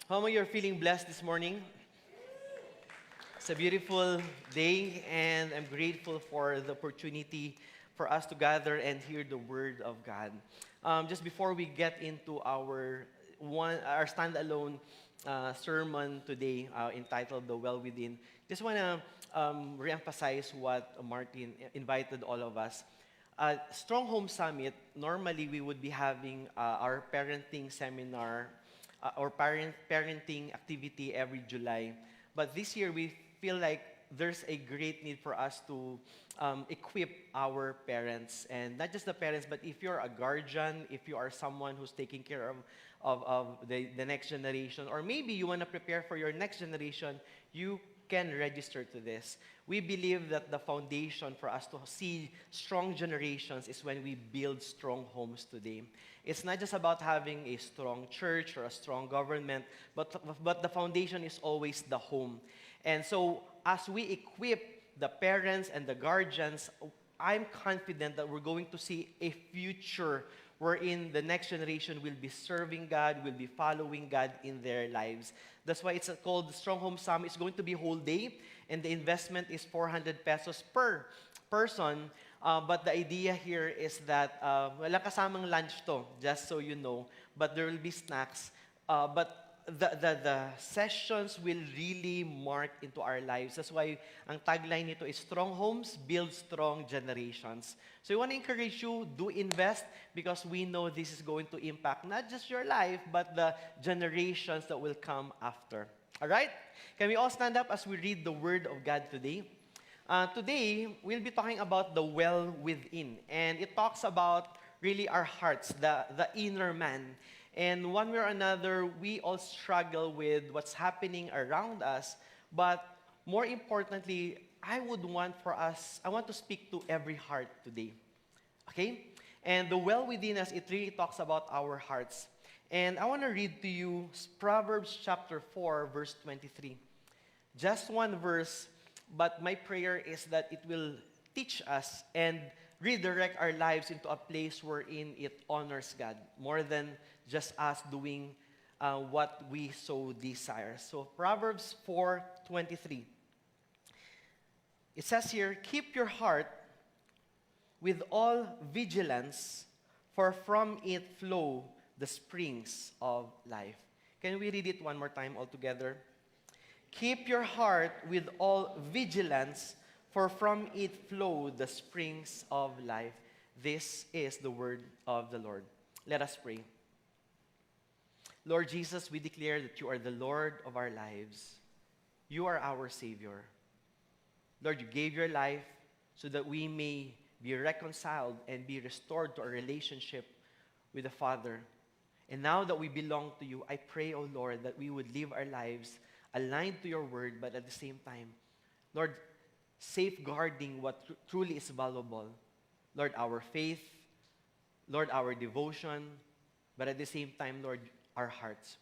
How many are feeling blessed this morning? It's a beautiful day, and I'm grateful for the opportunity for us to gather and hear the Word of God. Just before we get into our standalone sermon today, entitled "The Well Within," just want to reemphasize what Martin invited all of us. Strong Home Summit. Normally, we would be having our parenting seminar or parenting activity every July. But this year, we feel like there's a great need for us to equip our parents. And not just the parents, but if you're a guardian, if you are someone who's taking care of the next generation, or maybe you want to prepare for your next generation, you can register to this. We believe that the foundation for us to see strong generations is when we build strong homes today. It's not just about having a strong church or a strong government, but the foundation is always the home. And so as we equip the parents and the guardians, I'm confident that we're going to see a future wherein the next generation will be serving God, will be following God in their lives. That's why it's called the Strong Home Summit. It's going to be a whole day, and the investment is 400 pesos per person. But the idea here is that walang kasamang lunch to, just so you know, but there will be snacks. But the sessions will really mark into our lives. That's why ang tagline nito is Strong Homes Build Strong Generations. So I want to encourage you, do invest because we know this is going to impact not just your life, but the generations that will come after. All right? Can we all stand up as we read the Word of God today? Today, we'll be talking about the well within. And it talks about really our hearts, the inner man. And one way or another, we all struggle with what's happening around us. But more importantly, I want to speak to every heart today. Okay? And the well within us, it really talks about our hearts. And I want to read to you Proverbs chapter 4, verse 23. Just one verse, but my prayer is that it will teach us and redirect our lives into a place wherein it honors God more than just us doing what we so desire. So Proverbs 4:23. It says here, keep your heart with all vigilance, for from it flow the springs of life. Can we read it one more time all together? Keep your heart with all vigilance, for from it flow the springs of life. This is the word of the Lord. Let us pray. Lord Jesus, we declare that you are the Lord of our lives. You are our Savior. Lord, you gave your life so that we may be reconciled and be restored to our relationship with the Father. And now that we belong to you, I pray, O Lord, that we would live our lives aligned to your word, but at the same time, Lord, safeguarding what truly is valuable. Lord, our faith, Lord, our devotion, but at the same time, Lord, our hearts.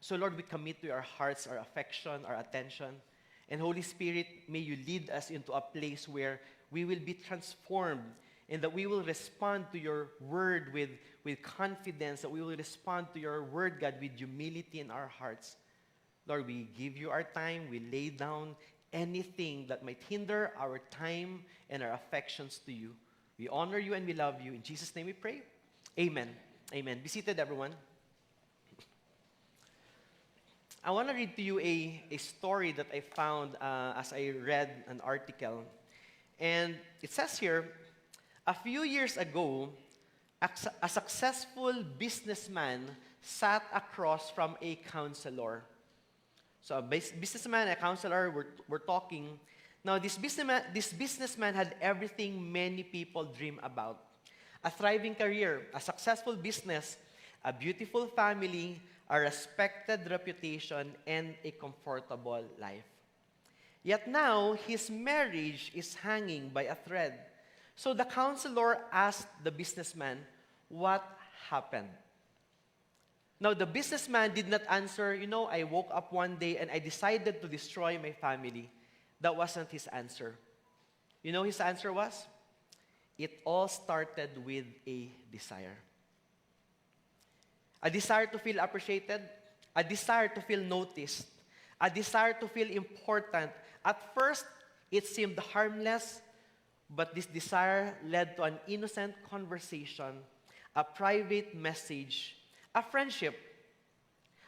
So, Lord, we commit to our hearts, our affection, our attention. And Holy Spirit, may you lead us into a place where we will be transformed and that we will respond to your word with confidence, that we will respond to your word, God, with humility in our hearts. Lord, we give you our time. We lay down anything that might hinder our time and our affections to you. We honor you and we love you. In Jesus' name we pray. Amen. Amen. Be seated, everyone. I want to read to you a story that I found as I read an article. And it says here, a few years ago, a successful businessman sat across from a counselor. So a businessman and a counselor were talking. Now, this businessman had everything many people dream about. A thriving career, a successful business, a beautiful family, a respected reputation, and a comfortable life. Yet now, his marriage is hanging by a thread. So the counselor asked the businessman, what happened? Now, the businessman did not answer, I woke up one day and I decided to destroy my family. That wasn't his answer. His answer was, it all started with a desire. A desire to feel appreciated, a desire to feel noticed, a desire to feel important. At first, it seemed harmless, but this desire led to an innocent conversation, a private message, a friendship,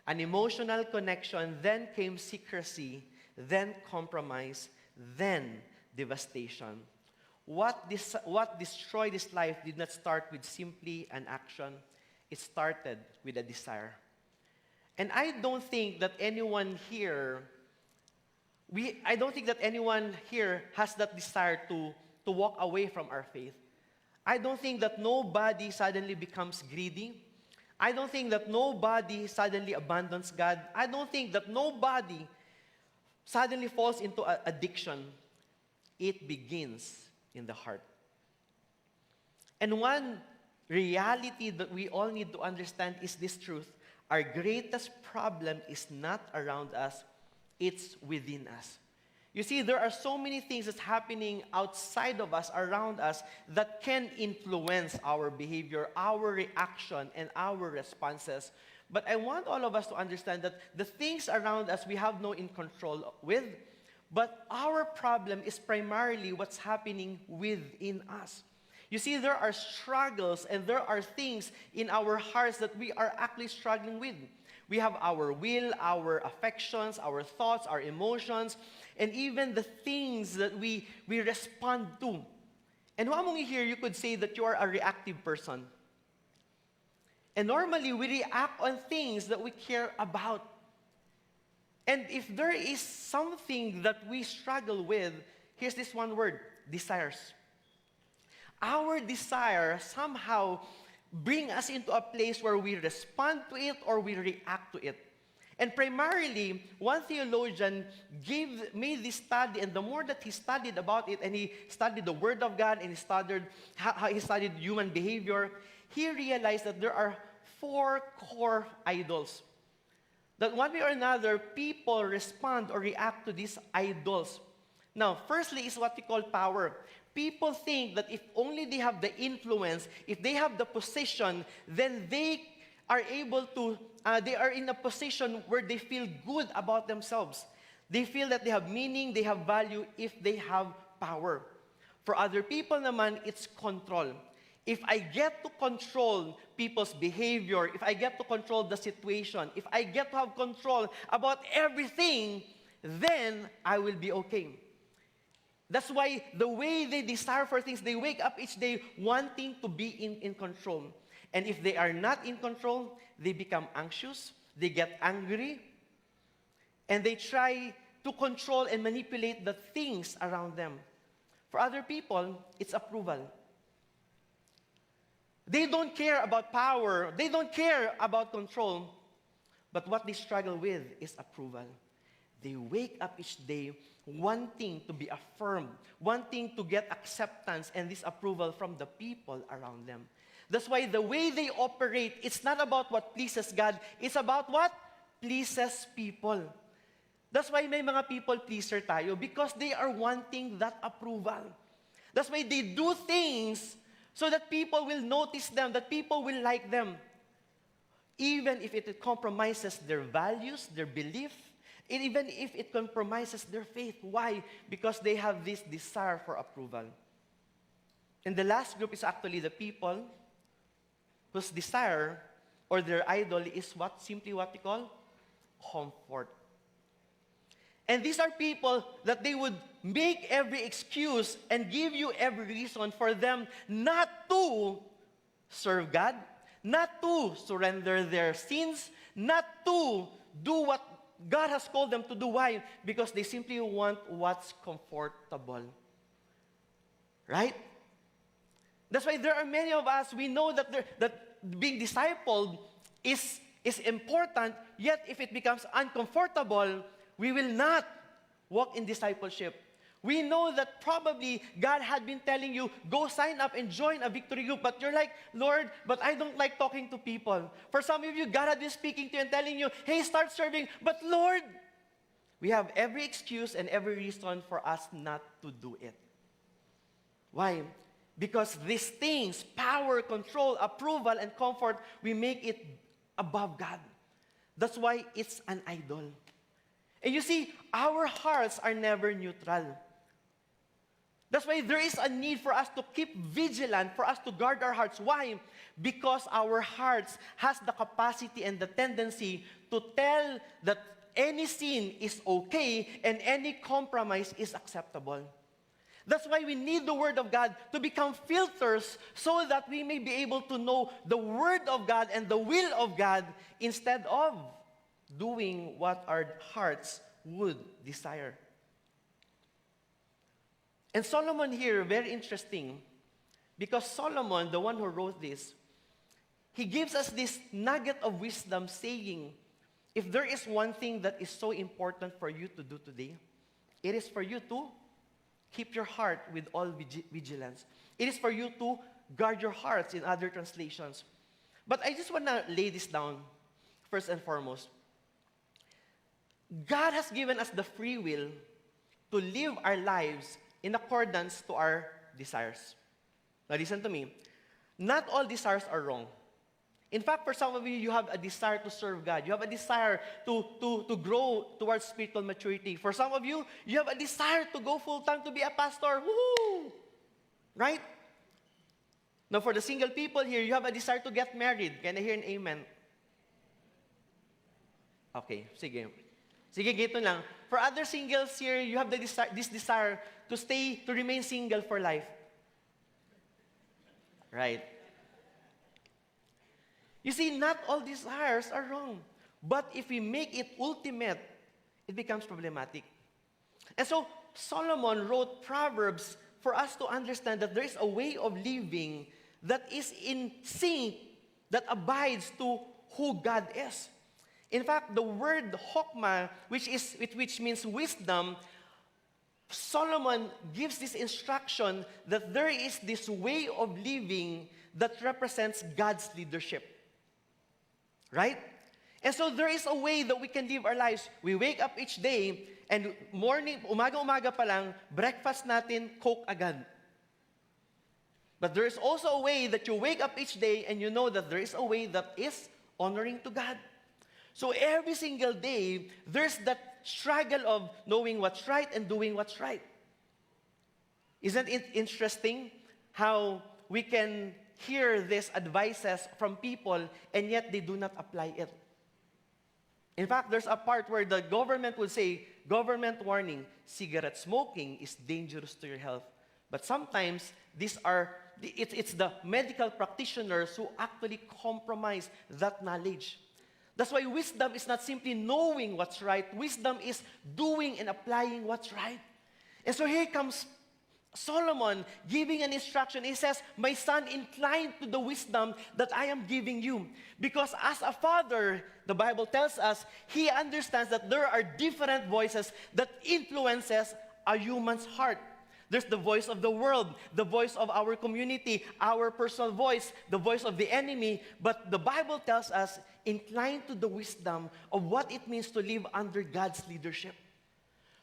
an emotional connection. Then came secrecy, then compromise, then devastation. What destroyed his life did not start with simply an action. It started with a desire. And I don't think that anyone here has that desire to walk away from our faith. I don't think that nobody suddenly becomes greedy. I don't think that nobody suddenly abandons God. I don't think that nobody suddenly falls into addiction. It begins in the heart. And one reality that we all need to understand is this truth. Our greatest problem is not around us, it's within us. You see, there are so many things that's happening outside of us, around us, that can influence our behavior, our reaction, and our responses. But I want all of us to understand that the things around us we have no in control with, but our problem is primarily what's happening within us. You see, there are struggles and there are things in our hearts that we are actually struggling with. We have our will, our affections, our thoughts, our emotions, and even the things that we respond to. And among you here, you could say that you are a reactive person. And normally, we react on things that we care about. And if there is something that we struggle with, here's this one word: desires. Our desire somehow bring us into a place where we respond to it or we react to it. And primarily, one theologian made this study, and the more that he studied about it, and he studied the Word of God, and he studied how he studied human behavior, he realized that there are 4 core idols. That one way or another, people respond or react to these idols. Now, firstly is what we call power. People think that if only they have the influence, if they have the position, then they are able to, they are in a position where they feel good about themselves. They feel that they have meaning, they have value if they have power. For other people naman, it's control. If I get to control people's behavior, if I get to control the situation, if I get to have control about everything, then I will be okay. That's why the way they desire for things, they wake up each day wanting to be in control. And if they are not in control, they become anxious, they get angry, and they try to control and manipulate the things around them. For other people, it's approval. They don't care about power, they don't care about control, but what they struggle with is approval. They wake up each day wanting to be affirmed, wanting to get acceptance and this approval from the people around them. That's why the way they operate, it's not about what pleases God, it's about what pleases people. That's why may mga people pleaser tayo, because they are wanting that approval. That's why they do things so that people will notice them, that people will like them. Even if it compromises their values, their belief, and even if it compromises their faith. Why? Because they have this desire for approval. And the last group is actually the people whose desire or their idol is simply what we call comfort. And these are people that they would make every excuse and give you every reason for them not to serve God, not to surrender their sins, not to do what God has called them to do. Why? Because they simply want what's comfortable. Right? That's why there are many of us, we know that being discipled is important, yet if it becomes uncomfortable, we will not walk in discipleship. We know that probably God had been telling you, go sign up and join a victory group. But you're like, Lord, but I don't like talking to people. For some of you, God had been speaking to you and telling you, hey, start serving. But Lord, we have every excuse and every reason for us not to do it. Why? Because these things, power, control, approval, and comfort, we make it above God. That's why it's an idol. And you see, our hearts are never neutral. That's why there is a need for us to keep vigilant, for us to guard our hearts. Why? Because our hearts has the capacity and the tendency to tell that any sin is okay and any compromise is acceptable. That's why we need the Word of God to become filters so that we may be able to know the Word of God and the will of God instead of doing what our hearts would desire. And Solomon here, very interesting, because Solomon, the one who wrote this, he gives us this nugget of wisdom saying, if there is one thing that is so important for you to do today, it is for you to keep your heart with all vigilance. It is for you to guard your hearts in other translations. But I just want to lay this down first and foremost. God has given us the free will to live our lives in accordance to our desires. Now listen to me. Not all desires are wrong. In fact, for some of you, you have a desire to serve God. You have a desire to grow towards spiritual maturity. For some of you, you have a desire to go full-time to be a pastor. Woo! Right? Now, for the single people here, you have a desire to get married. Can I hear an amen? Okay, sige. Sige, gito lang. For other singles here, you have this desire to remain single for life. Right? You see, not all desires are wrong. But if we make it ultimate, it becomes problematic. And so, Solomon wrote Proverbs for us to understand that there is a way of living that is in sync, that abides to who God is. In fact, the word hokmah, which means wisdom, Solomon gives this instruction that there is this way of living that represents God's leadership. Right? And so there is a way that we can live our lives. We wake up each day, and umaga-umaga pa lang, breakfast natin, Coke agad. But there is also a way that you wake up each day and you know that there is a way that is honoring to God. So every single day, there's that struggle of knowing what's right and doing what's right. Isn't it interesting how we can hear these advices from people and yet they do not apply it? In fact, there's a part where the government would say, government warning, cigarette smoking is dangerous to your health. But sometimes it's the medical practitioners who actually compromise that knowledge. That's why wisdom is not simply knowing what's right. Wisdom is doing and applying what's right. And so here comes Solomon giving an instruction. He says, my son, incline to the wisdom that I am giving you. Because as a father, the Bible tells us, he understands that there are different voices that influences a human's heart. There's the voice of the world, the voice of our community, our personal voice, the voice of the enemy. But the Bible tells us, incline to the wisdom of what it means to live under God's leadership.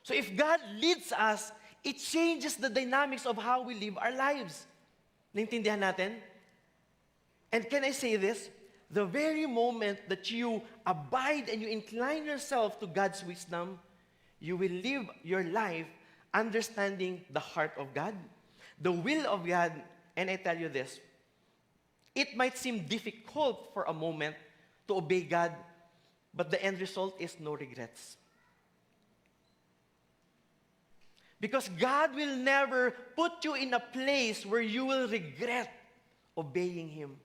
So if God leads us, it changes the dynamics of how we live our lives. Naintindihan natin? And can I say this? The very moment that you abide and you incline yourself to God's wisdom, you will live your life understanding the heart of God, the will of God. And I tell you this, it might seem difficult for a moment to obey God, but the end result is no regrets. Because God will never put you in a place where you will regret obeying Him.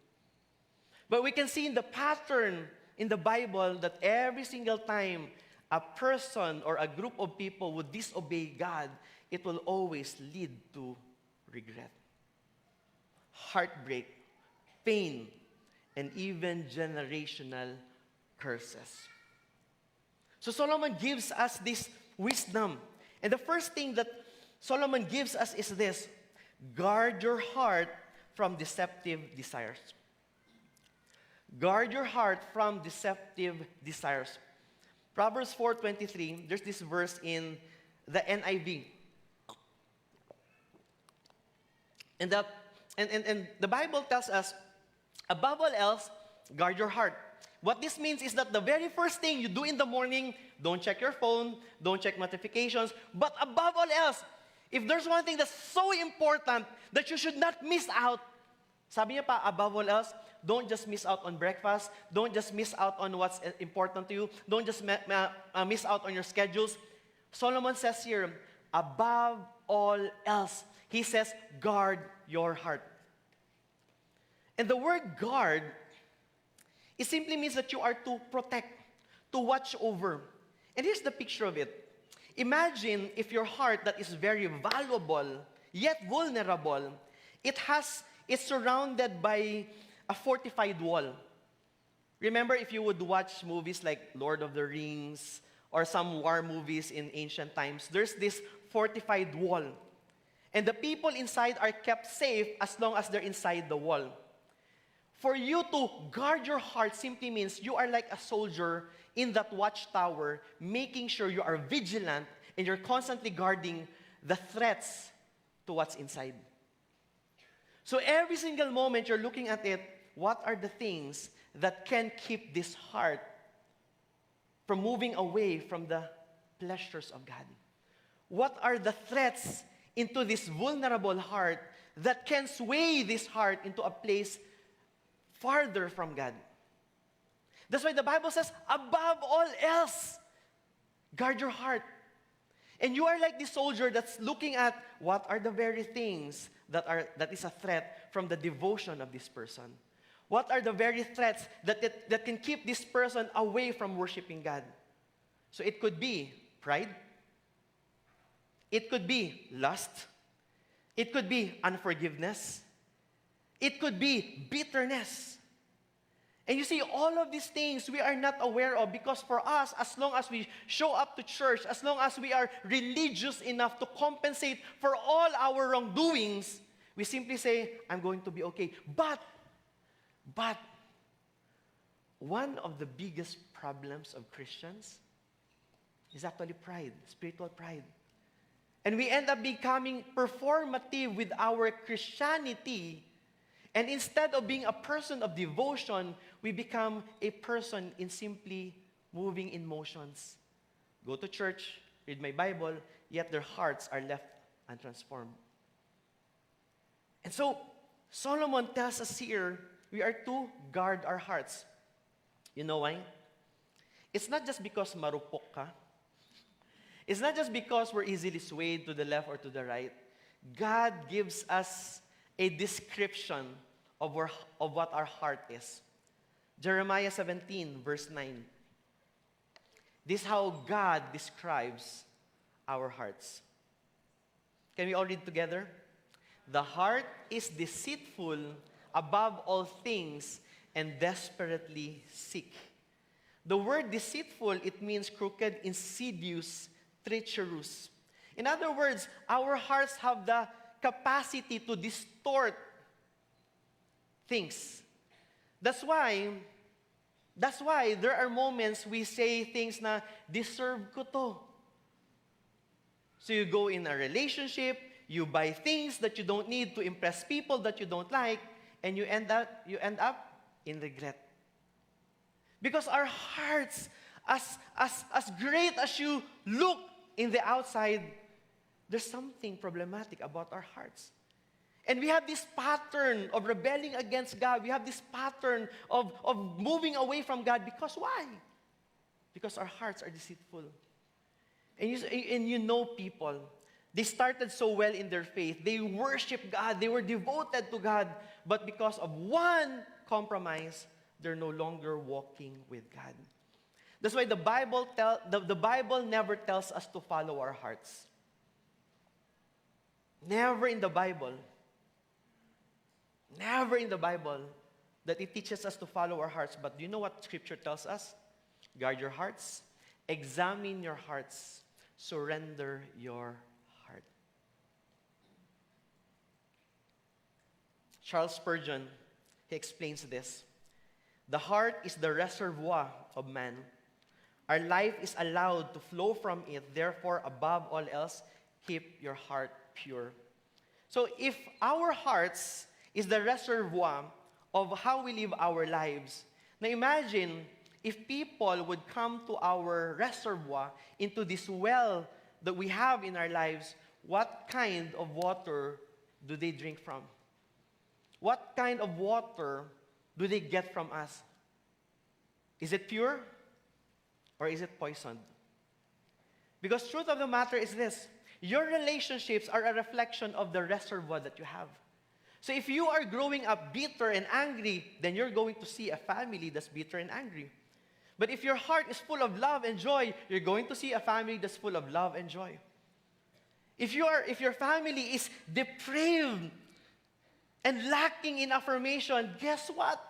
But we can see in the pattern in the Bible that every single time a person or a group of people would disobey God, it will always lead to regret, heartbreak, pain, and even generational curses. So Solomon gives us this wisdom. And the first thing that Solomon gives us is this: guard your heart from deceptive desires. Guard your heart from deceptive desires. Proverbs 4:23, there's this verse in the NIV. And the Bible tells us, above all else, guard your heart. What this means is that the very first thing you do in the morning, don't check your phone, don't check notifications, but above all else, if there's one thing that's so important that you should not miss out, sabi niya pa, above all else, don't just miss out on breakfast, don't just miss out on what's important to you, don't just miss out on your schedules. Solomon says here, above all else, he says, guard your heart. And the word guard, it simply means that you are to protect, to watch over. And here's the picture of it. Imagine if your heart that is very valuable, yet vulnerable, it's surrounded by a fortified wall. Remember if you would watch movies like Lord of the Rings or some war movies in ancient times, there's this fortified wall. And the people inside are kept safe as long as they're inside the wall. For you to guard your heart simply means you are like a soldier in that watchtower, making sure you are vigilant and you're constantly guarding the threats to what's inside. So every single moment you're looking at it, what are the things that can keep this heart from moving away from the pleasures of God? What are the threats into this vulnerable heart that can sway this heart into a place farther from God? That's why the Bible says, above all else, guard your heart. And you are like the soldier that's looking at what are the very things that is a threat from the devotion of this person. What are the very threats that can keep this person away from worshiping God? So it could be pride. It could be lust. It could be unforgiveness. It could be bitterness. And you see, all of these things we are not aware of because for us, as long as we show up to church, as long as we are religious enough to compensate for all our wrongdoings, we simply say, I'm going to be okay. But, one of the biggest problems of Christians is actually pride, spiritual pride. And we end up becoming performative with our Christianity. And instead of being a person of devotion, we become a person in simply moving in motions. Go to church, read my Bible, yet their hearts are left untransformed. And so, Solomon tells us here, we are to guard our hearts. You know why? It's not just because marupok ka. It's not just because we're easily swayed to the left or to the right. God gives us a description of what our heart is. Jeremiah 17, verse 9. This is how God describes our hearts. Can we all read together? The heart is deceitful above all things and desperately sick. The word deceitful, it means crooked, insidious, treacherous. In other words, our hearts have the capacity to distort things. That's why there are moments we say things na, deserve ko to. So you go in a relationship, you buy things that you don't need to impress people that you don't like, and you end up in regret. Because our hearts, as great as you look in the outside, there's something problematic about our hearts. And we have this pattern of rebelling against God. We have this pattern of moving away from God. Because why? Because our hearts are deceitful. And you know people, they started so well in their faith. They worship God. They were devoted to God. But because of one compromise, they're no longer walking with God. That's why the Bible never tells us to follow our hearts. Never in the Bible that it teaches us to follow our hearts. But do you know what Scripture tells us? Guard your hearts. Examine your hearts. Surrender your heart. Charles Spurgeon, he explains this. The heart is the reservoir of man. Our life is allowed to flow from it. Therefore, above all else, keep your heart pure. So if our hearts is the reservoir of how we live our lives, Now imagine if people would come to our reservoir, into this well that we have in our lives, what kind of water do they drink from? What kind of water do they get from us? Is it pure or is it poisoned? Because truth of the matter is this: your relationships are a reflection of the reservoir that you have. So if you are growing up bitter and angry, then you're going to see a family that's bitter and angry. But if your heart is full of love and joy, you're going to see a family that's full of love and joy. If your family is depraved and lacking in affirmation, guess what?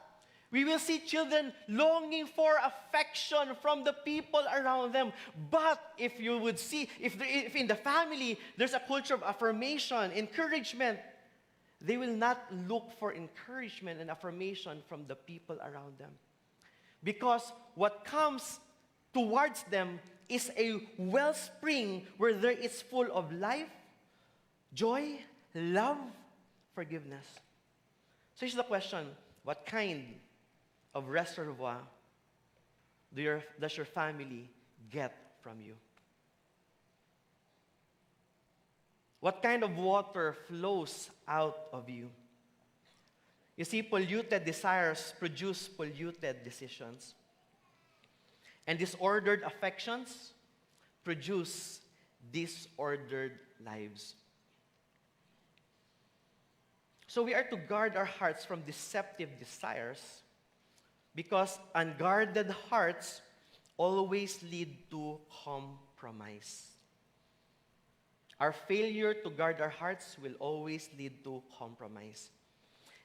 We will see children longing for affection from the people around them. But if you would see, if in the family there's a culture of affirmation, encouragement, they will not look for encouragement and affirmation from the people around them. Because what comes towards them is a wellspring where there is full of life, joy, love, forgiveness. So here's the question: what kind of reservoir does your family get from you? What kind of water flows out of you? You see, polluted desires produce polluted decisions. And disordered affections produce disordered lives. So we are to guard our hearts from deceptive desires, because unguarded hearts always lead to compromise. Our failure to guard our hearts will always lead to compromise.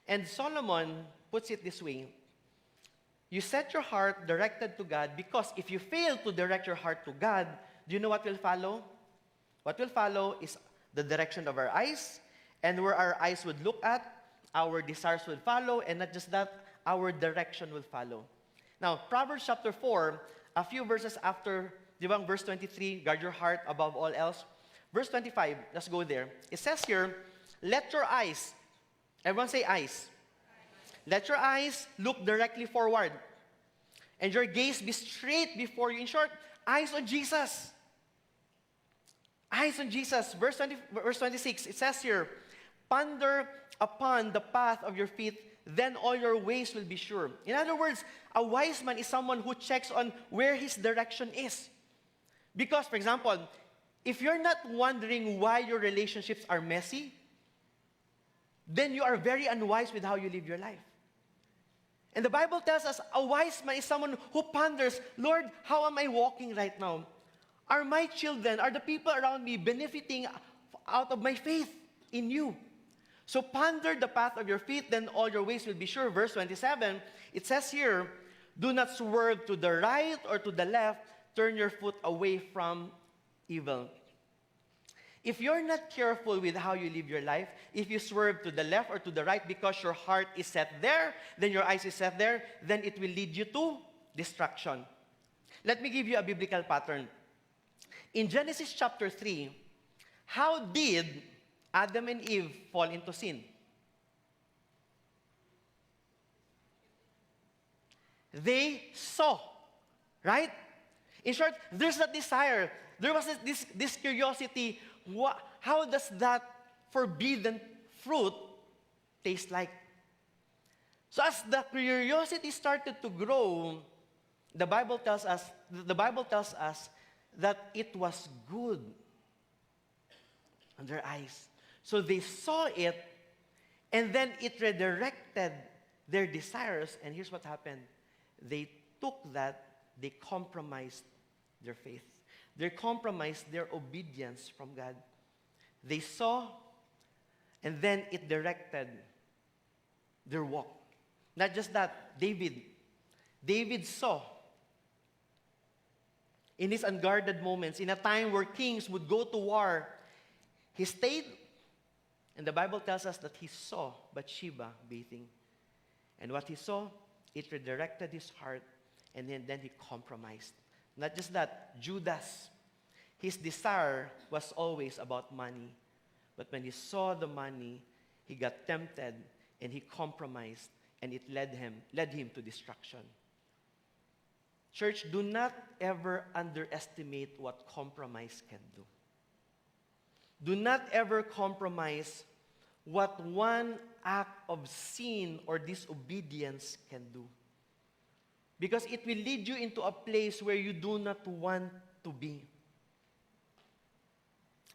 And Solomon puts it this way: you set your heart directed to God, because if you fail to direct your heart to God, do you know what will follow? What will follow is the direction of our eyes, and where our eyes would look at, our desires will follow, and not just that, our direction will follow. Now, Proverbs chapter 4, a few verses after, verse 23, guard your heart above all else. Verse 25, let's go there. It says here, let your eyes, everyone say eyes. Let your eyes look directly forward, and your gaze be straight before you. In short, eyes on Jesus. Eyes on Jesus. Verse 26, it says here, ponder upon the path of your feet, then all your ways will be sure. In other words, a wise man is someone who checks on where his direction is. Because, for example, if you're not wondering why your relationships are messy, then you are very unwise with how you live your life. And the Bible tells us a wise man is someone who ponders, Lord, how am I walking right now? Are my children, are the people around me benefiting out of my faith in you? So ponder the path of your feet, then all your ways will be sure. Verse 27, it says here, do not swerve to the right or to the left, turn your foot away from evil. If you're not careful with how you live your life, if you swerve to the left or to the right because your heart is set there, then your eyes is set there, then it will lead you to destruction. Let me give you a biblical pattern. In Genesis chapter 3, how did Adam and Eve fall into sin? They saw, right? In short, there's a desire. There was this curiosity. How does that forbidden fruit taste like? So as the curiosity started to grow, the Bible tells us that it was good on their eyes. So they saw it, and then it redirected their desires. And here's what happened. They took that, they compromised their faith. They compromised their obedience from God. They saw, and then it directed their walk. Not just that, David saw in his unguarded moments, in a time where kings would go to war, he stayed, and the Bible tells us that he saw Bathsheba bathing. And what he saw, it redirected his heart, and then he compromised. Not just that, Judas, his desire was always about money. But when he saw the money, he got tempted, and he compromised, and it led him to destruction. Church, do not ever underestimate what compromise can do. Do not ever compromise what one act of sin or disobedience can do. Because it will lead you into a place where you do not want to be.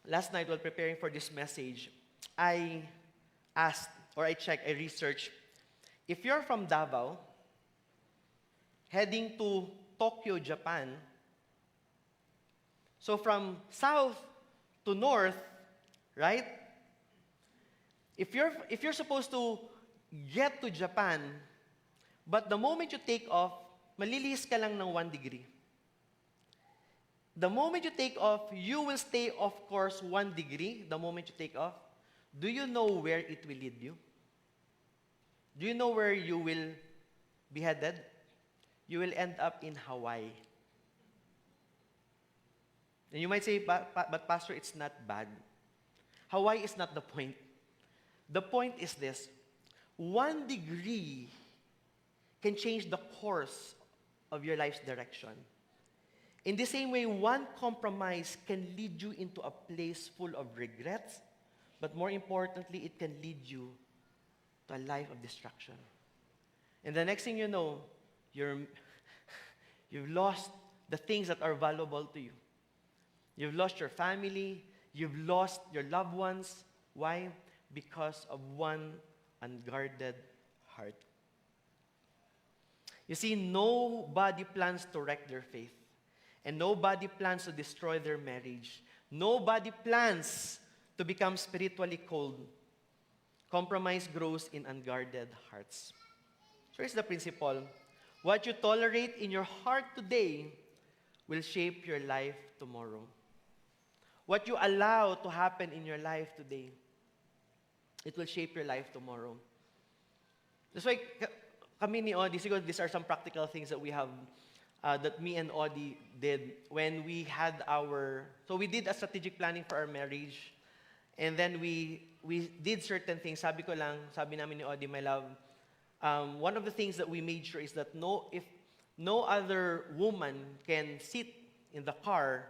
Last night, while preparing for this message, I asked, or I checked, I researched, if you're from Davao, heading to Tokyo, Japan, so from south to north, right? If you're supposed to get to Japan, but the moment you take off, malilihis ka lang ng 1 degree. The moment you take off, you will stay off course 1 degree the moment you take off. Do you know where it will lead you? Do you know where you will be headed? You will end up in Hawaii. And you might say, but Pastor, it's not bad. Hawaii is not the point. The point is this: 1 degree can change the course of your life's direction. In the same way, one compromise can lead you into a place full of regrets, but more importantly, it can lead you to a life of destruction. And the next thing you know, you've lost the things that are valuable to you. You've lost your family. You've lost your loved ones. Why? Because of one unguarded heart. You see, nobody plans to wreck their faith. And nobody plans to destroy their marriage. Nobody plans to become spiritually cold. Compromise grows in unguarded hearts. So here's the principle. What you tolerate in your heart today will shape your life tomorrow. What you allow to happen in your life today, it will shape your life tomorrow. That's why kami ni Odi, siguro these are some practical things that we have, that me and Odi did when we had so we did a strategic planning for our marriage, and then we did certain things. Sabi namin ni Odi, my love, one of the things that we made sure is that if no other woman can sit in the car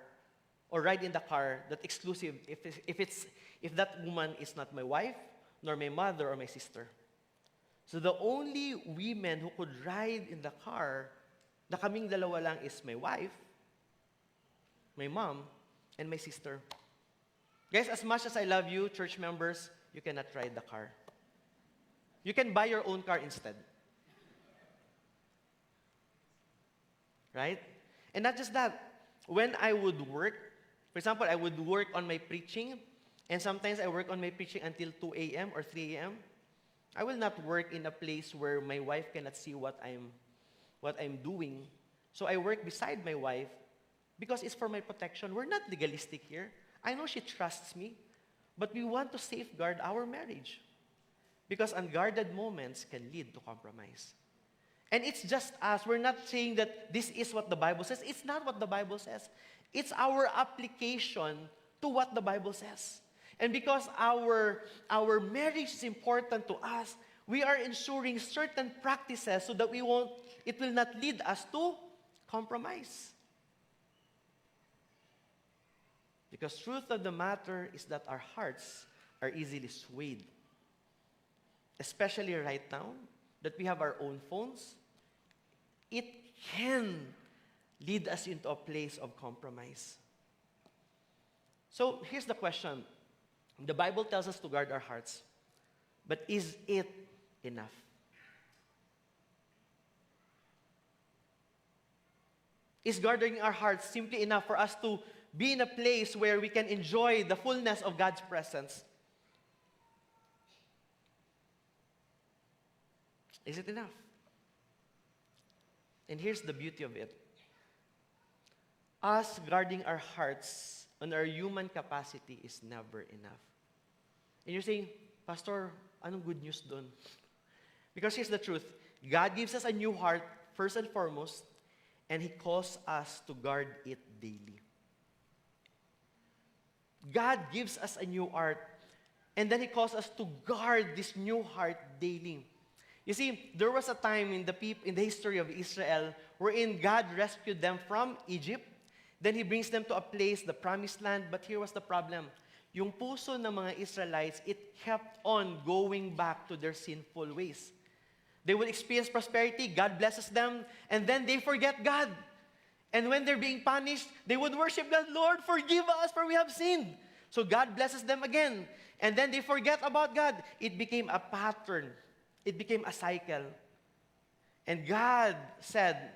or ride in the car, that's exclusive if that woman is not my wife, nor my mother or my sister. So the only women who could ride in the car, na kaming dalawa lang, is my wife, my mom, and my sister. Guys, as much as I love you, church members, you cannot ride the car. You can buy your own car instead. Right? And not just that. When I would work, for example, I would work on my preaching, and sometimes I work on my preaching until 2 a.m. or 3 a.m. I will not work in a place where my wife cannot see what I'm doing. So I work beside my wife because it's for my protection. We're not legalistic here. I know she trusts me, but we want to safeguard our marriage because unguarded moments can lead to compromise. And it's just us. We're not saying that this is what the Bible says. It's not what the Bible says. It's our application to what the Bible says. And because our marriage is important to us, we are ensuring certain practices so that it will not lead us to compromise. Because truth of the matter is that our hearts are easily swayed. Especially right now, that we have our own phones, it can lead us into a place of compromise. So here's the question. The Bible tells us to guard our hearts, but is it enough? Is guarding our hearts simply enough for us to be in a place where we can enjoy the fullness of God's presence? Is it enough? And here's the beauty of it. Us guarding our hearts on our human capacity is never enough. And you're saying, Pastor, anong good news dun? Because here's the truth. God gives us a new heart, first and foremost, and He calls us to guard it daily. God gives us a new heart, and then He calls us to guard this new heart daily. You see, there was a time in the history of Israel wherein God rescued them from Egypt. Then He brings them to a place, the promised land. But here was the problem. Yung puso ng mga Israelites, it kept on going back to their sinful ways. They will experience prosperity, God blesses them, and then they forget God. And when they're being punished, they would worship God, Lord, forgive us for we have sinned. So God blesses them again. And then they forget about God. It became a pattern. It became a cycle. And God said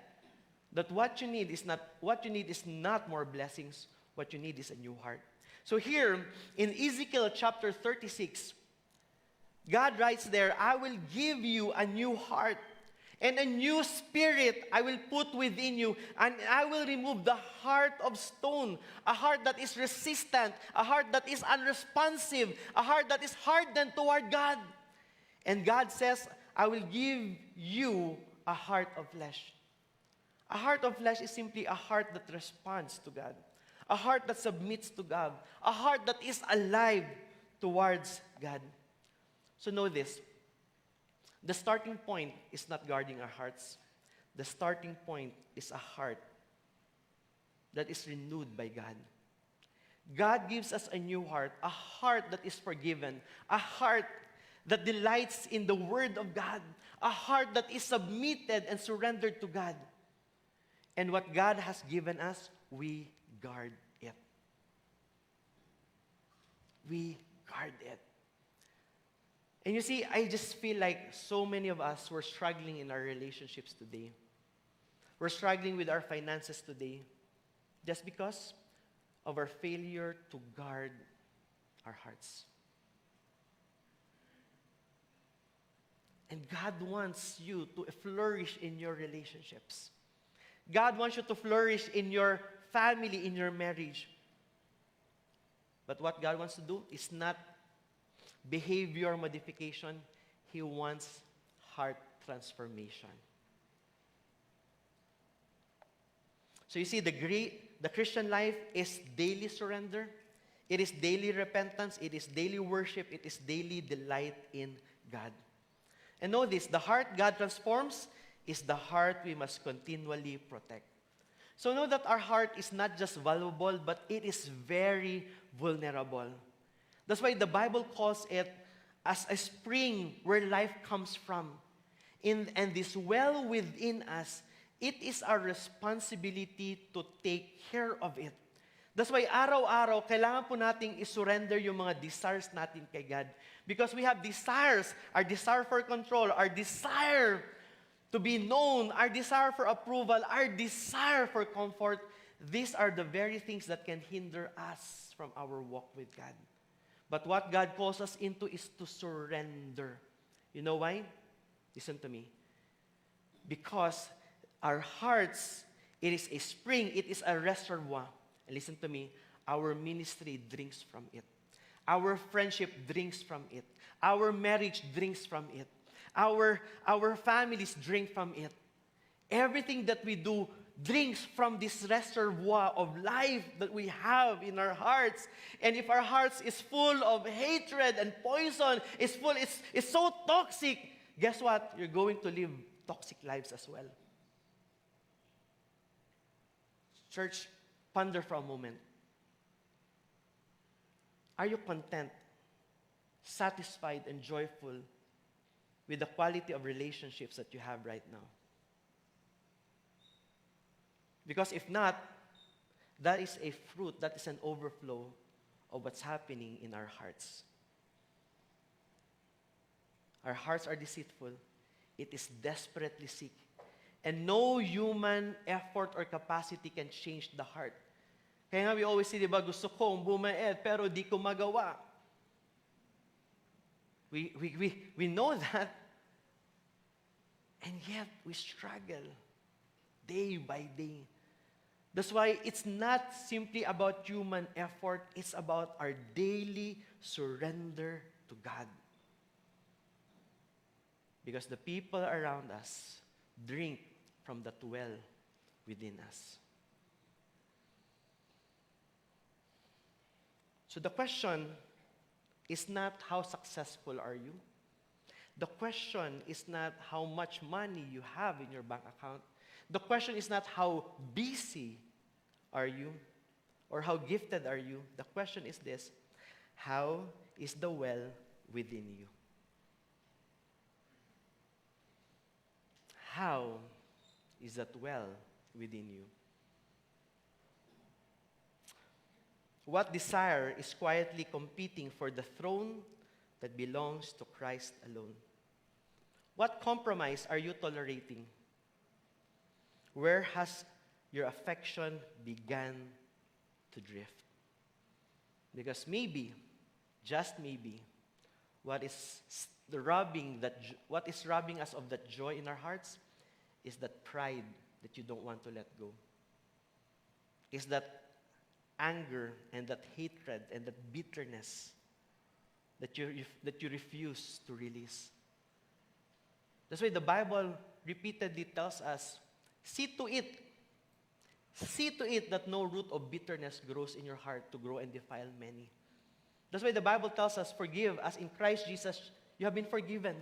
that what you need is not more blessings. What you need is a new heart. So here in Ezekiel chapter 36, God writes there, I will give you a new heart and a new spirit I will put within you, and I will remove the heart of stone, a heart that is resistant, a heart that is unresponsive, a heart that is hardened toward God. And God says, I will give you a heart of flesh. A heart of flesh is simply a heart that responds to God, a heart that submits to God, a heart that is alive towards God. So know this, the starting point is not guarding our hearts. The starting point is a heart that is renewed by God. God gives us a new heart, a heart that is forgiven, a heart that delights in the Word of God, a heart that is submitted and surrendered to God. And what God has given us, we guard it. We guard it. And you see, I just feel like so many of us were struggling in our relationships today. We're struggling with our finances today just because of our failure to guard our hearts. And God wants you to flourish in your relationships. God wants you to flourish in your family, in your marriage. But what God wants to do is not behavior modification. He wants heart transformation. So you see, the Christian life is daily surrender. It is daily repentance. It is daily worship. It is daily delight in God. And know this, the heart God transforms is the heart we must continually protect. So know that our heart is not just valuable, but it is very vulnerable. That's why the Bible calls it as a spring where life comes from. And this well within us, it is our responsibility to take care of it. That's why araw-araw, kailangan po nating isurrender yung mga desires natin kay God. Because we have desires, our desire for control, our desire to be known, our desire for approval, our desire for comfort. These are the very things that can hinder us from our walk with God. But what God calls us into is to surrender. You know why? Listen to me. Because our hearts, it is a spring, it is a reservoir. And listen to me, our ministry drinks from it. Our friendship drinks from it. Our marriage drinks from it. Our families drink from it. Everything that we do drinks from this reservoir of life that we have in our hearts. And if our hearts is full of hatred and poison, it's so toxic, guess what? You're going to live toxic lives as well. Church, ponder for a moment. Are you content, satisfied, and joyful with the quality of relationships that you have right now? Because if not, that is a fruit, that is an overflow of what's happening in our hearts. Our hearts are deceitful. It is desperately sick. And no human effort or capacity can change the heart. Kaya nga we always say, diba, gusto kong bumaed, pero di ko magawa. We know that. And yet, we struggle day by day. That's why it's not simply about human effort. It's about our daily surrender to God. Because the people around us drink from that well within us. So the question is not how successful are you? The question is not how much money you have in your bank account. The question is not how busy are you or how gifted are you. The question is this: how is the well within you? How is that well within you? What desire is quietly competing for the throne that belongs to Christ alone? What compromise are you tolerating? Where has your affection begun to drift? Because maybe, just maybe, what is robbing us of that joy in our hearts is that pride that you don't want to let go. Is that anger and that hatred and that bitterness that you refuse to release. That's why the Bible repeatedly tells us, see to it that no root of bitterness grows in your heart to grow and defile many. That's why the Bible tells us, forgive as in Christ Jesus you have been forgiven.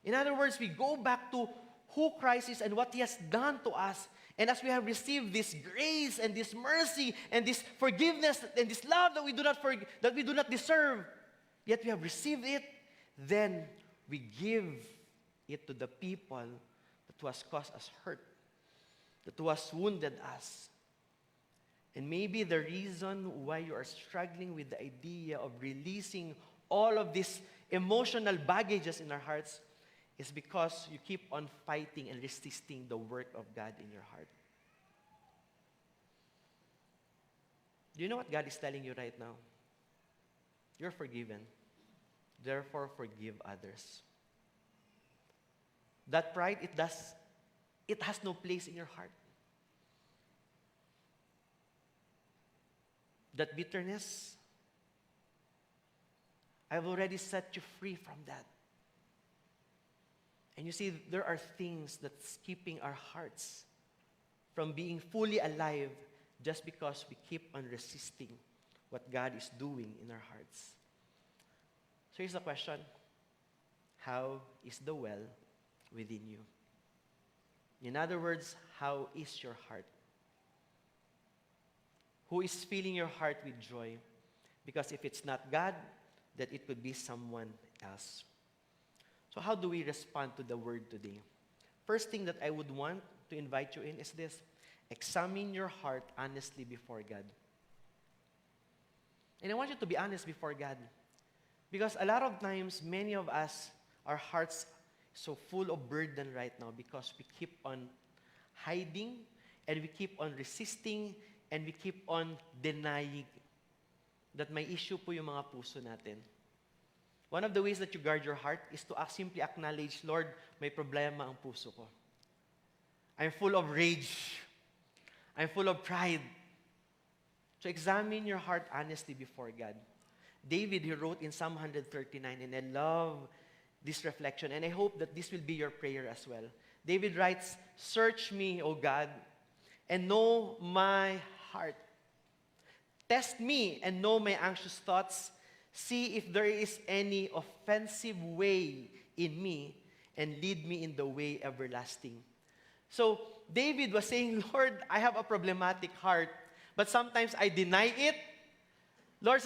In other words, we go back to who Christ is and what He has done to us. And as we have received this grace and this mercy and this forgiveness and this love that we do not deserve, yet we have received it, then we give it to the people that was caused us hurt, that was wounded us. And maybe the reason why you are struggling with the idea of releasing all of these emotional baggages in our hearts is because you keep on fighting and resisting the work of God in your heart. Do you know what God is telling you right now? You're forgiven. Therefore, forgive others. That pride, it has no place in your heart. That bitterness, I've already set you free from that. And you see, there are things that's keeping our hearts from being fully alive just because we keep on resisting what God is doing in our hearts. So here's the question: how is the well within you? In other words, how is your heart? Who is filling your heart with joy? Because if it's not God, then it could be someone else. So how do we respond to the word today? First thing that I would want to invite you in is this: examine your heart honestly before God. And I want you to be honest before God. Because a lot of times, many of us, our hearts so full of burden right now because we keep on hiding and we keep on resisting and we keep on denying that may issue po yung mga puso natin. One of the ways that you guard your heart is to simply acknowledge, Lord, may problema ang puso ko. I'm full of rage. I'm full of pride. So examine your heart honestly before God. David, he wrote in Psalm 139, and I love this reflection, and I hope that this will be your prayer as well. David writes, "Search me, O God, and know my heart. Test me and know my anxious thoughts. See if there is any offensive way in me, and lead me in the way everlasting." So David was saying, Lord, I have a problematic heart, but sometimes I deny it. Lord,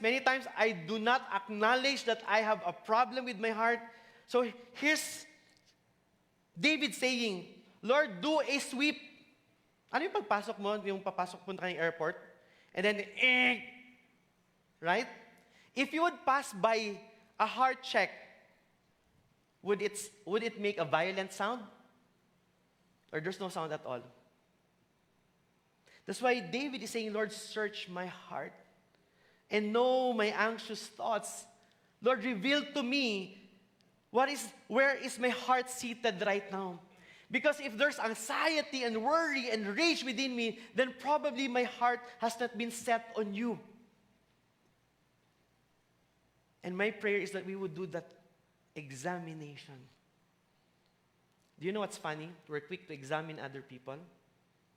many times, I do not acknowledge that I have a problem with my heart. So here's David saying, Lord, do a sweep. Ano yung pagpasok mo, yung papasok punta kang airport? And then, right? If you would pass by a heart check, would it make a violent sound? Or there's no sound at all? That's why David is saying, Lord, search my heart and know my anxious thoughts. Lord, reveal to me where is my heart seated right now. Because if there's anxiety and worry and rage within me, then probably my heart has not been set on you. And my prayer is that we would do that examination. Do you know what's funny? We're quick to examine other people.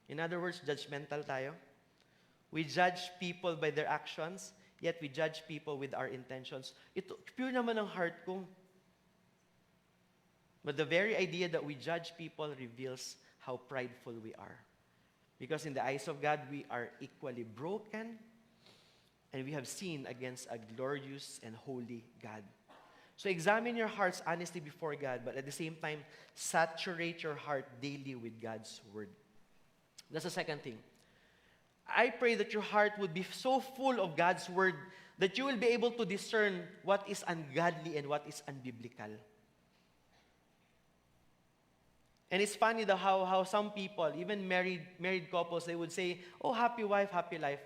In other words, judgmental tayo. We judge people by their actions, yet we judge people with our intentions. Ito, pure naman ang heart ko. But the very idea that we judge people reveals how prideful we are. Because in the eyes of God, we are equally broken and we have sinned against a glorious and holy God. So examine your hearts honestly before God, but at the same time, saturate your heart daily with God's word. That's the second thing. I pray that your heart would be so full of God's word that you will be able to discern what is ungodly and what is unbiblical. And it's funny how some people, even married couples, they would say, oh, happy wife, happy life.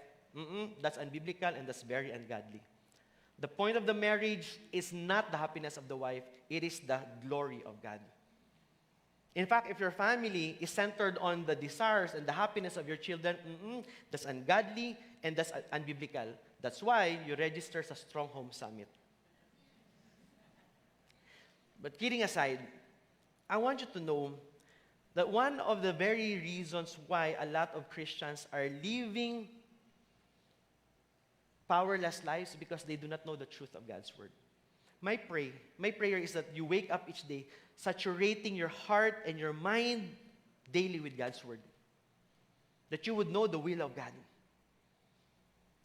That's unbiblical and that's very ungodly. The point of the marriage is not the happiness of the wife, it is the glory of God. In fact, if your family is centered on the desires and the happiness of your children, that's ungodly and that's unbiblical. That's why you register sa Strong Home Summit. But kidding aside, I want you to know that one of the very reasons why a lot of Christians are living powerless lives because they do not know the truth of God's word. My prayer is that you wake up each day saturating your heart and your mind daily with God's word. That you would know the will of God.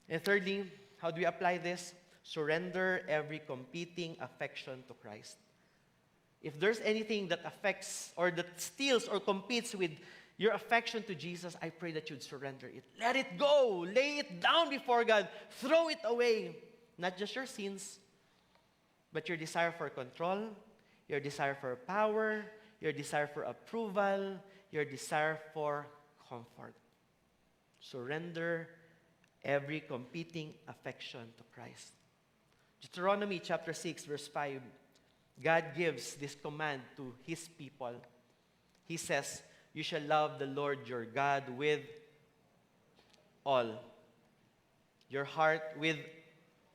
And thirdly, how do we apply this? Surrender every competing affection to Christ. If there's anything that affects or that steals or competes with your affection to Jesus, I pray that you'd surrender it. Let it go. Lay it down before God. Throw it away. Not just your sins, but your desire for control, your desire for power, your desire for approval, your desire for comfort. Surrender every competing affection to Christ. Deuteronomy chapter 6, verse 5, God gives this command to His people. He says, you shall love the Lord your God with all your heart, with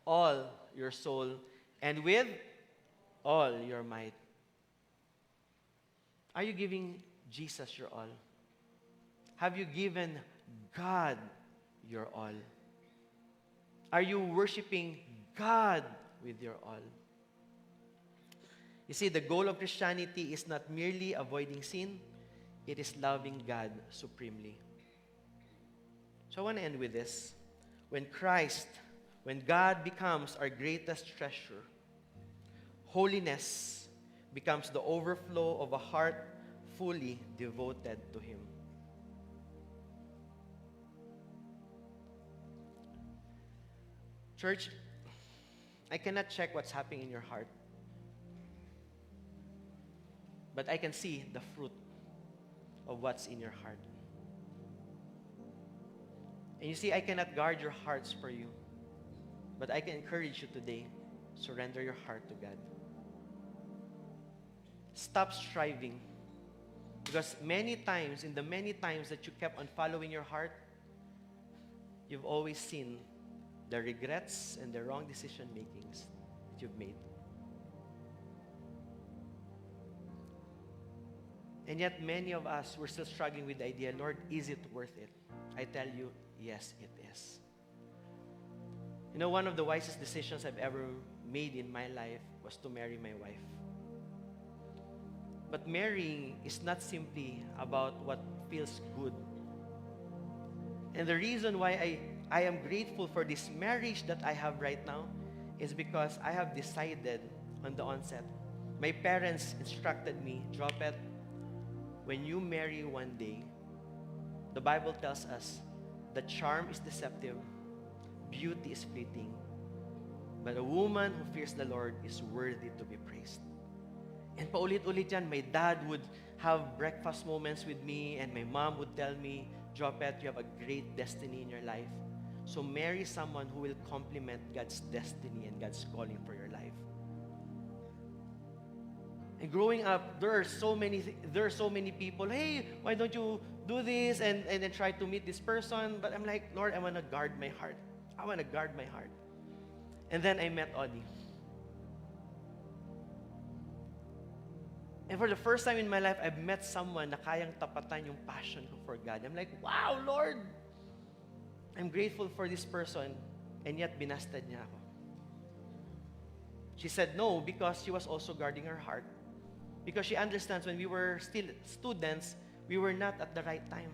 all your soul, and with all your might. Are you giving Jesus your all? Have you given God your all? Are you worshiping God with your all? You see, the goal of Christianity is not merely avoiding sin, it is loving God supremely. So I want to end with this. When God becomes our greatest treasure, holiness becomes the overflow of a heart fully devoted to Him. Church, I cannot check what's happening in your heart, but I can see the fruit of what's in your heart. And you see, I cannot guard your hearts for you, but I can encourage you today, surrender your heart to God. Stop striving, because many times that you kept on following your heart, you've always seen the regrets and the wrong decision makings that you've made. And yet many of us, we're still struggling with the idea, Lord, is it worth it? I tell you, yes, it is. You know, one of the wisest decisions I've ever made in my life was to marry my wife. But marrying is not simply about what feels good. And the reason why I am grateful for this marriage that I have right now is because I have decided on the onset. My parents instructed me, drop it. When you marry one day, the Bible tells us that charm is deceptive, beauty is fleeting, but a woman who fears the Lord is worthy to be praised. And paulit-ulit yan, my dad would have breakfast moments with me and my mom would tell me, Jopet, you have a great destiny in your life. So marry someone who will complement God's destiny and God's calling for your life. And growing up, there are so many people, hey, why don't you do this and then try to meet this person? But I'm like, Lord, I want to guard my heart. I want to guard my heart. And then I met Audie. And for the first time in my life, I've met someone na kayang tapatan yung passion ko for God. I'm like, wow, Lord! I'm grateful for this person, and yet binasted niya ako. She said no because she was also guarding her heart. Because she understands when we were still students, we were not at the right time.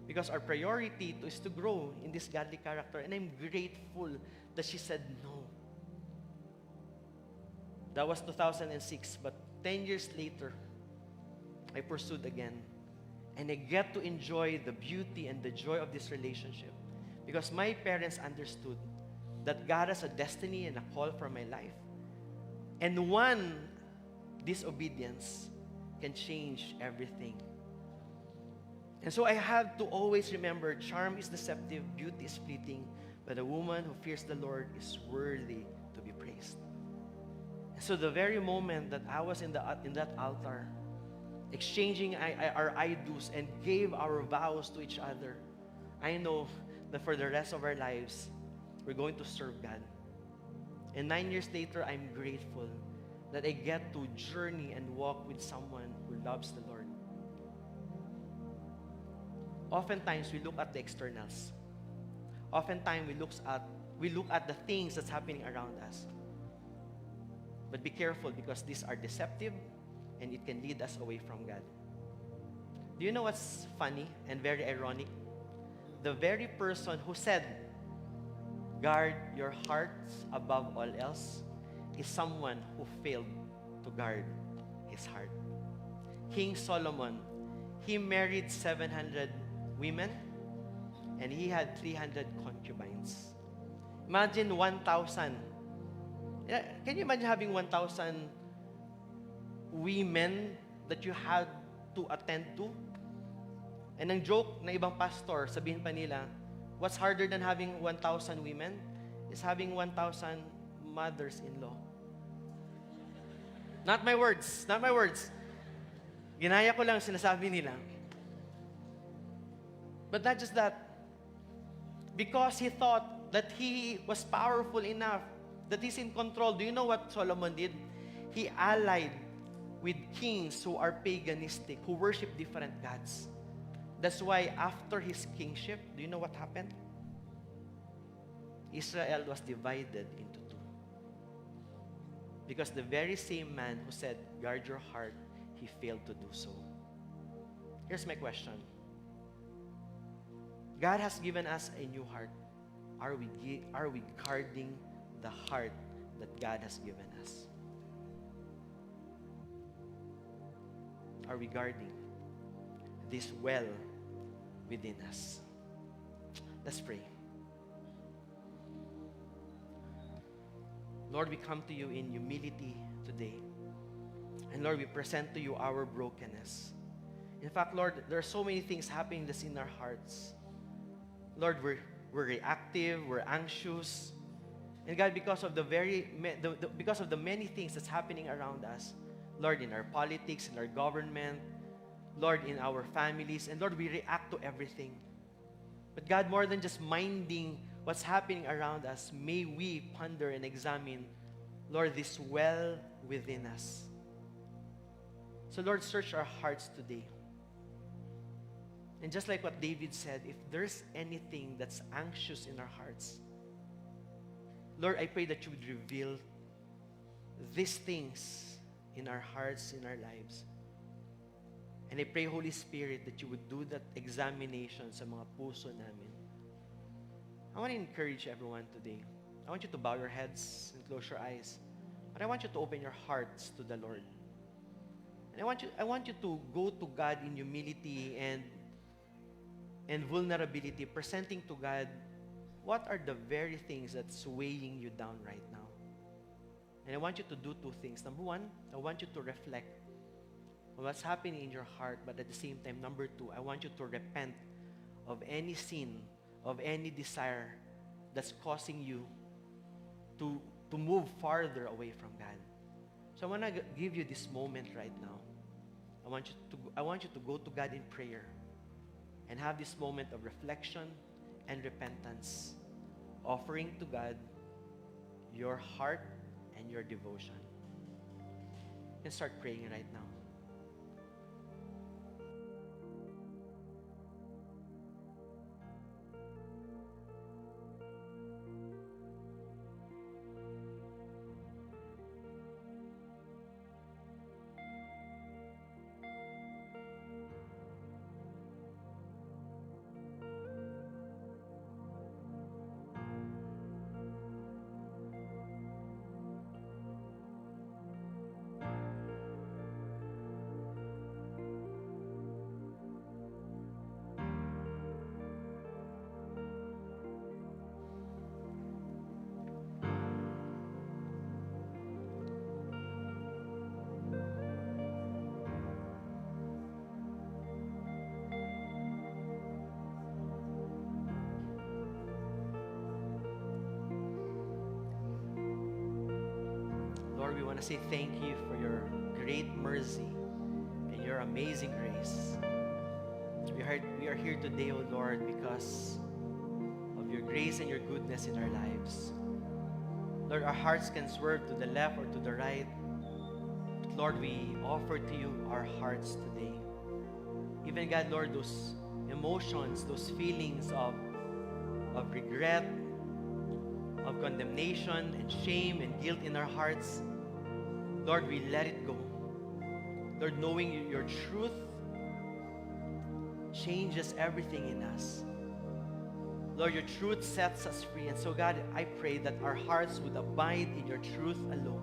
Because our priority is to grow in this godly character. And I'm grateful that she said no. That was 2006, but 10 years later, I pursued again. And I get to enjoy the beauty and the joy of this relationship. Because my parents understood that God has a destiny and a call for my life. And one disobedience can change everything. And so I have to always remember, charm is deceptive, beauty is fleeting, but a woman who fears the Lord is worthy to be praised. And so the very moment that I was in that altar, exchanging our I do's and gave our vows to each other, I know that for the rest of our lives, we're going to serve God. And 9 years later, I'm grateful that I get to journey and walk with someone who loves the Lord. Oftentimes, we look at the externals. Oftentimes, we look at the things that's happening around us. But be careful, because these are deceptive and it can lead us away from God. Do you know what's funny and very ironic? The very person who said, guard your hearts above all else, is someone who failed to guard his heart. King Solomon, he married 700 women and he had 300 concubines. Imagine 1,000. Can you imagine having 1,000 women that you had to attend to? And ang joke na ibang pastor, sabihin pa nila, what's harder than having 1,000 women is having 1,000 mothers-in-law. Not my words. Not my words. Ginaya ko lang sinasabi nila. But not just that. Because he thought that he was powerful enough, that he's in control. Do you know what Solomon did? He allied with kings who are paganistic, who worship different gods. That's why after his kingship, do you know what happened? Israel was divided into two. Because the very same man who said, guard your heart, he failed to do so. Here's my question. God has given us a new heart. Are we guarding the heart that God has given us? Are we guarding this well within us? Let's pray. Lord, we come to you in humility today. And Lord, we present to you our brokenness. In fact, Lord, there are so many things happening that's in our hearts. Lord, we're reactive, we're anxious. And God, because of the many things that's happening around us, Lord, in our politics, in our government, Lord, in our families, and Lord, we react to everything. But God, more than just minding what's happening around us, may we ponder and examine, Lord, this well within us. So Lord, search our hearts today. And just like what David said, if there's anything that's anxious in our hearts, Lord, I pray that you would reveal these things in our hearts, in our lives. And I pray, Holy Spirit, that you would do that examination sa mga puso namin. I want to encourage everyone today. I want you to bow your heads and close your eyes. But I want you to open your hearts to the Lord. And I want you to go to God in humility and vulnerability, presenting to God what are the very things that's weighing you down right now. And I want you to do two things. Number one, I want you to reflect on what's happening in your heart, but at the same time, number two, I want you to repent of any sin, of any desire that's causing you to move farther away from God. So I want to give you this moment right now. I want you to go to God in prayer and have this moment of reflection and repentance, offering to God your heart and your devotion. You can start praying right now. Lord, we want to say thank you for your great mercy and your amazing grace. We are here today, O Lord, because of your grace and your goodness in our lives. Lord, our hearts can swerve to the left or to the right. But Lord, we offer to you our hearts today. Even God, Lord, those emotions, those feelings of regret, of condemnation and shame and guilt in our hearts, Lord, we let it go. Lord, knowing your truth changes everything in us. Lord, your truth sets us free. And so, God, I pray that our hearts would abide in your truth alone.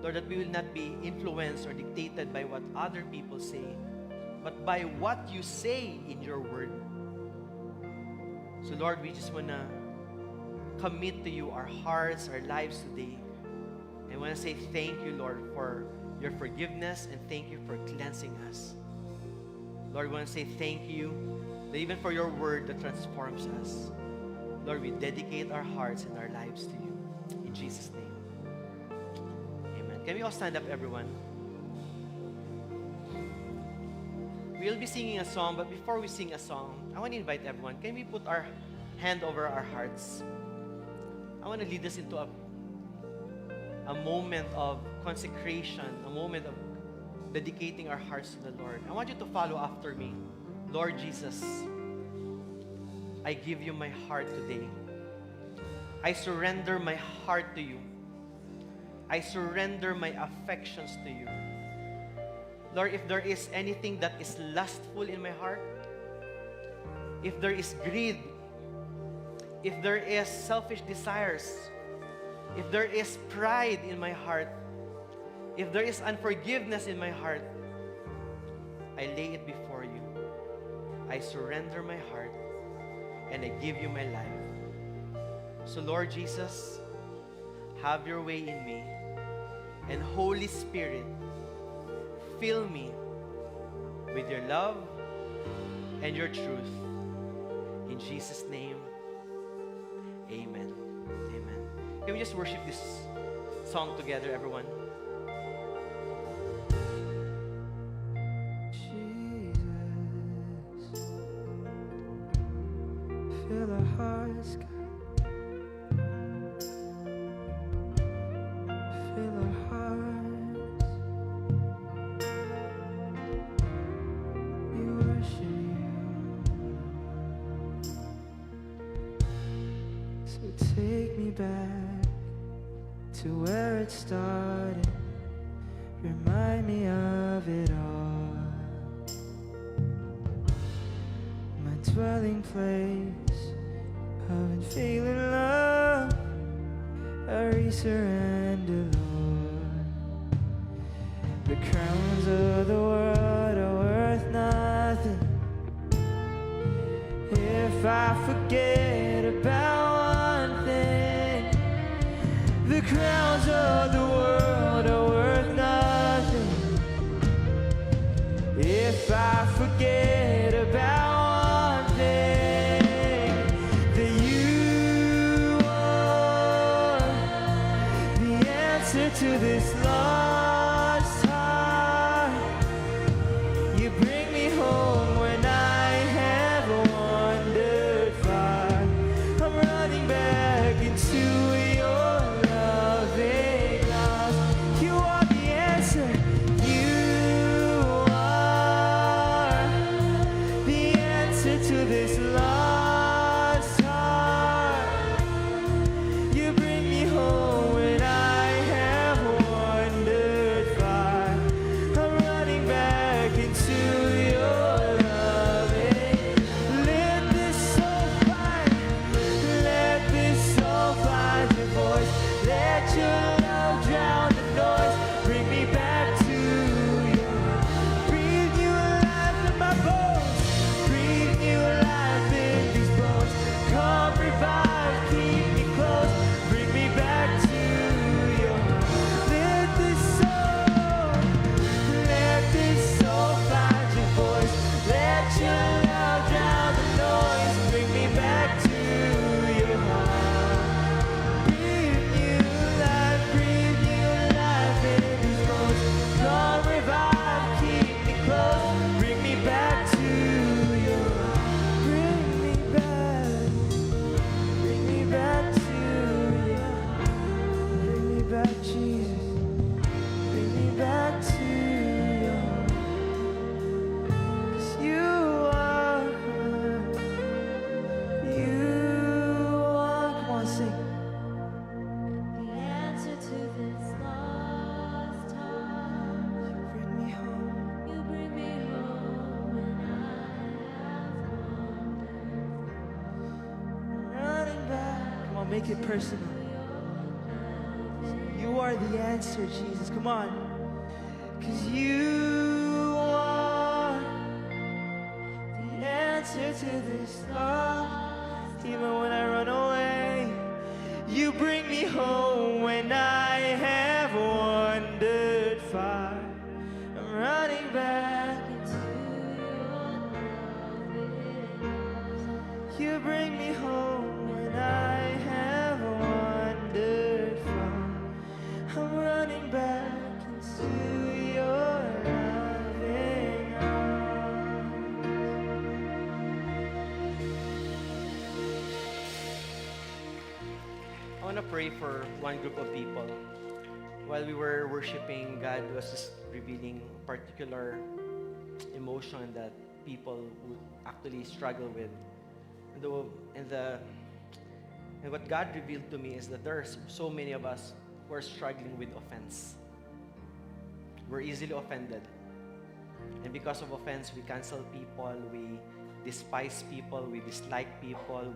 Lord, that we will not be influenced or dictated by what other people say, but by what you say in your word. So, Lord, we just want to commit to you our hearts, our lives today. And I want to say thank you, Lord, for your forgiveness, and thank you for cleansing us. Lord, we want to say thank you, even for your word that transforms us. Lord, we dedicate our hearts and our lives to you. In Jesus' name. Amen. Can we all stand up, everyone? We'll be singing a song, but before we sing a song, I want to invite everyone. Can we put our hand over our hearts? I want to lead us into a moment of consecration, a moment of dedicating our hearts to the Lord. I want you to follow after me. Lord Jesus, I give you my heart today. I surrender my heart to you. I surrender my affections to you. Lord, if there is anything that is lustful in my heart, if there is greed, if there is selfish desires, if there is pride in my heart, if there is unforgiveness in my heart, I lay it before you. I surrender my heart and I give you my life. So Lord Jesus, have your way in me. And Holy Spirit, fill me with your love and your truth. In Jesus' name, amen. Amen. Can we just worship this song together, everyone? Jesus, fill our hearts, God. Fill our hearts. We worship you. So take me back to where it started. Remind me of it all. My dwelling place of unfailing love. I resurrender, Lord. The crowns of the world are worth nothing if I forget about one thing. The crowns of the world are worth nothing if I forget about one thing. That you are the answer to this lost heart. You bring me home when I have wandered far. I'm running back into your loving arms. You are the answer. You are the answer to this lost heart. You bring me home when I have wandered far. I'm running back into your loving. Let this soul find, let this soul find your voice. Let your love drown the noise. Bring me back to you. Breathe new life in my bones. Breathe new life in make it personal. You are the answer, Jesus. Come on. 'Cause you are the answer to this love. Even when I run away, you bring me home when I have wandered far. I'm running back into your love. You bring me home when I have wandered far. I'm running back into your loving arms. I want to pray for one group of people. While we were worshiping, God was just revealing a particular emotion that people would actually struggle with. And what God revealed to me is that there are so many of us who are struggling with offense. We're easily offended. And because of offense, we cancel people, we despise people, we dislike people,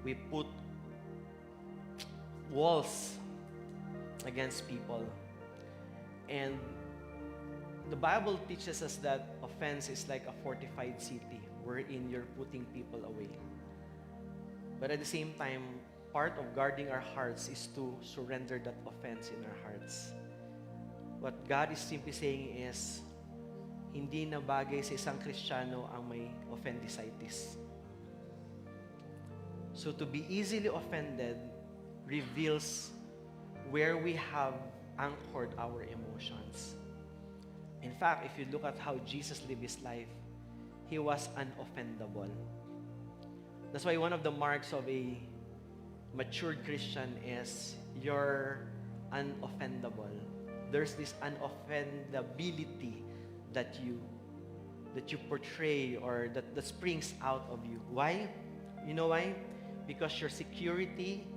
we put walls against people. And the Bible teaches us that offense is like a fortified city wherein you're putting people away. But at the same time, part of guarding our hearts is to surrender that offense in our hearts. What God is simply saying is, hindi na bagay sa isang Kristiyano ang may offendicitis. So to be easily offended reveals where we have anchored our emotions. In fact, if you look at how Jesus lived his life, he was unoffendable. That's why one of the marks of a matured Christian is you're unoffendable. There's this unoffendability that you portray or that springs out of you. Why? You know why? Because your security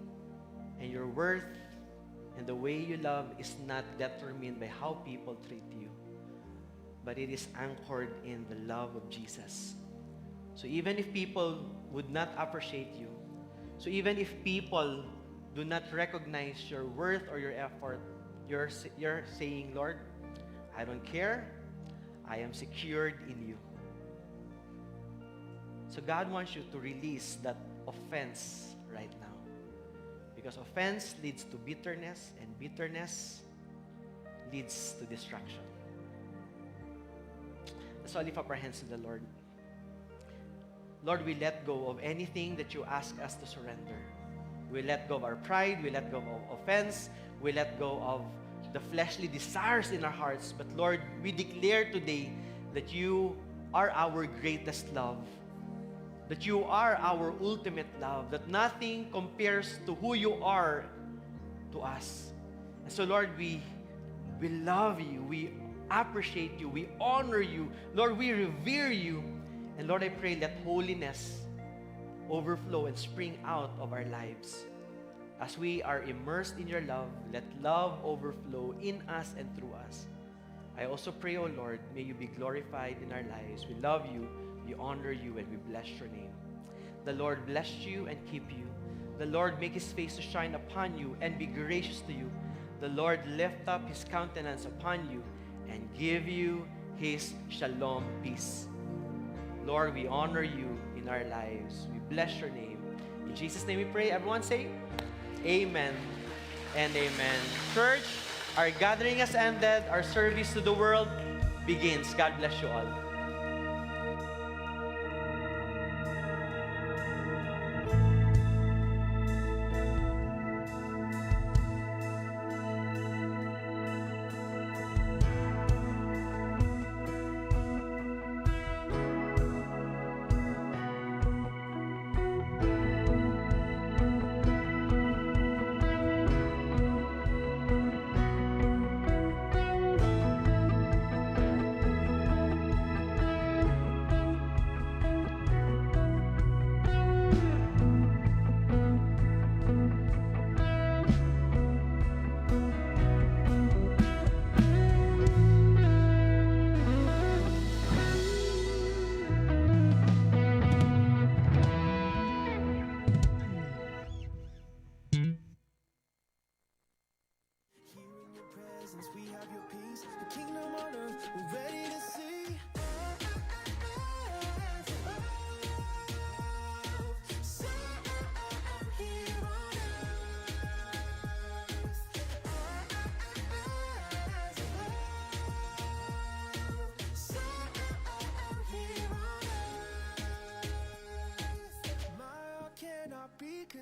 and your worth and the way you love is not determined by how people treat you, but it is anchored in the love of Jesus. So even if people would not appreciate you, so even if people do not recognize your worth or your effort, you're saying, Lord, I don't care. I am secured in you. So God wants you to release that offense right now. Because offense leads to bitterness, and bitterness leads to destruction. Let's all lift up our hands to the Lord. Lord, we let go of anything that you ask us to surrender. We let go of our pride. We let go of offense. We let go of the fleshly desires in our hearts. But Lord, we declare today that you are our greatest love. That you are our ultimate love. That nothing compares to who you are to us. And so Lord, we love you. We appreciate you. We honor you. Lord, we revere you. And Lord, I pray let holiness overflow and spring out of our lives. As we are immersed in your love, let love overflow in us and through us. I also pray, O Lord, may you be glorified in our lives. We love you, we honor you, and we bless your name. The Lord bless you and keep you. The Lord make his face to shine upon you and be gracious to you. The Lord lift up his countenance upon you and give you his shalom peace. Lord, we honor you in our lives. We bless your name. In Jesus' name we pray. Everyone say, Amen and amen. Church, our gathering has ended. Our service to the world begins. God bless you all.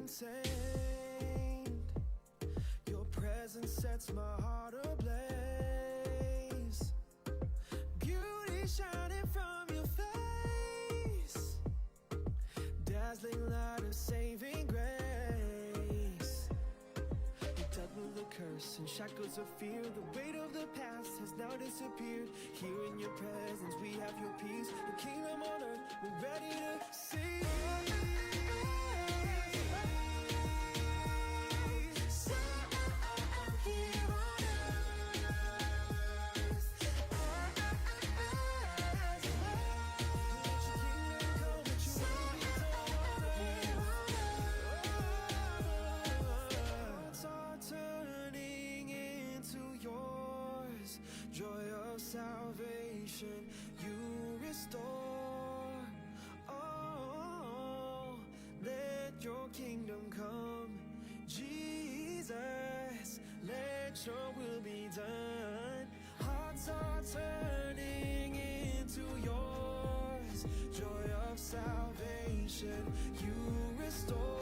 contained. Your presence sets my heart ablaze. Beauty shining from your face, dazzling light of saving grace. You double the curse and shackles of fear. The weight of the past has now disappeared. Here in your presence we have your peace. The kingdom on earth we're ready to see. Joy of salvation you restore. Oh, let your kingdom come, Jesus, let your will be done. Hearts are turning into yours. Joy of salvation you restore.